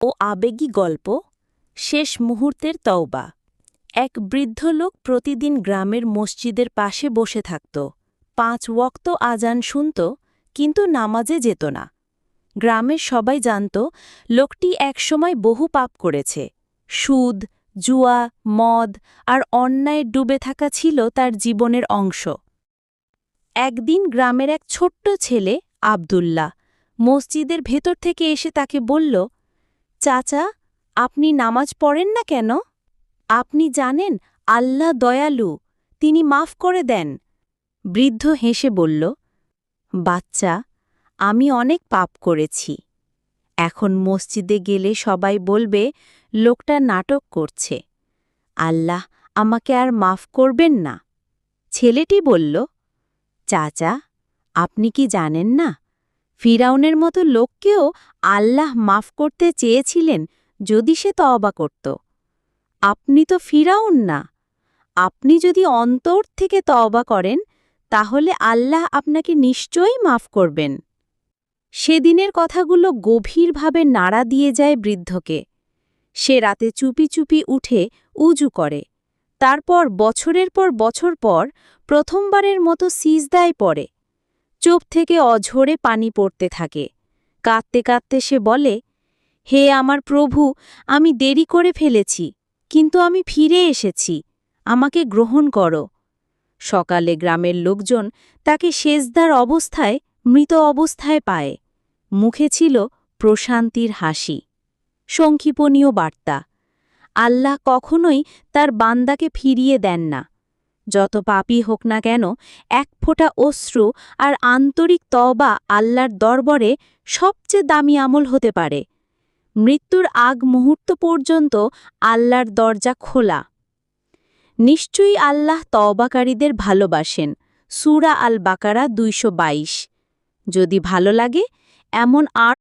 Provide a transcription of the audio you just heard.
ও আবেগী গল্প শেষ মুহূর্তের তওবা। এক বৃদ্ধ লোক প্রতিদিন গ্রামের মসজিদের পাশে বসে থাকত। 5 ওয়াক্ত আজান শুনত, কিন্তু নামাজে যেত না। গ্রামের সবাই জানত লোকটি একসময় বহু পাপ করেছে। সুদ, জুয়া, মদ আর অন্যায় ডুবে থাকা ছিল তার জীবনের অংশ। একদিন গ্রামের এক ছোট্ট ছেলে আব্দুল্লাহ মসজিদের ভেতর থেকে এসে তাকে বলল, চাচা, আপনি নামাজ পড়েন না কেন? আপনি জানেন আল্লাহ দয়ালু, তিনি মাফ করে দেন। বৃদ্ধ হেসে বলল, বাচ্চা, আমি অনেক পাপ করেছি। এখন মসজিদে গেলে সবাই বলবে লোকটা নাটক করছে। আল্লাহ আমাকে আর মাফ করবেন না। ছেলেটি বলল, চাচা, আপনি কি জানেন না, ফিরাউনের মতো লোককেও আল্লাহ মাফ করতে চেয়েছিলেন যদি সে তওবা করত। আপনি তো ফিরাউন না। আপনি যদি অন্তর থেকে তওবা করেন, তাহলে আল্লাহ আপনাকে নিশ্চয়ই মাফ করবেন। সেদিনের কথাগুলো গভীরভাবে নাড়া দিয়ে যায় বৃদ্ধকে। সে রাতে চুপি চুপি উঠে উজু করে। তারপর বছরের পর বছর পর প্রথমবারের মতো সিজদায় পড়ে। চোখ থেকে অঝরে পানি পড়তে থাকে। কাঁদতে কাঁদতে সে বলে, হে আমার প্রভু, আমি দেরি করে ফেলেছি, কিন্তু আমি ফিরে এসেছি, আমাকে গ্রহণ করো। সকালে গ্রামের লোকজন তাকে সেজদার অবস্থায়, মৃত অবস্থায় পায়। মুখে ছিল প্রশান্তির হাসি। সংক্ষিপনীয় বার্তা: আল্লাহ কখনোই তার বান্দাকে ফিরিয়ে দেন না। যত পাপী হোক না কেন, এক ফোঁটা অশ্রু আর আন্তরিক তওবা আল্লাহর দরবারে সবচেয়ে দামি আমল হতে পারে। মৃত্যুর আগ মুহূর্ত পর্যন্ত আল্লাহর দরজা খোলা। নিশ্চয়ই আল্লাহ তওবাকারীদের ভালোবাসেন। সূরা আল বাকারা 222। যদি ভালো লাগে এমন আর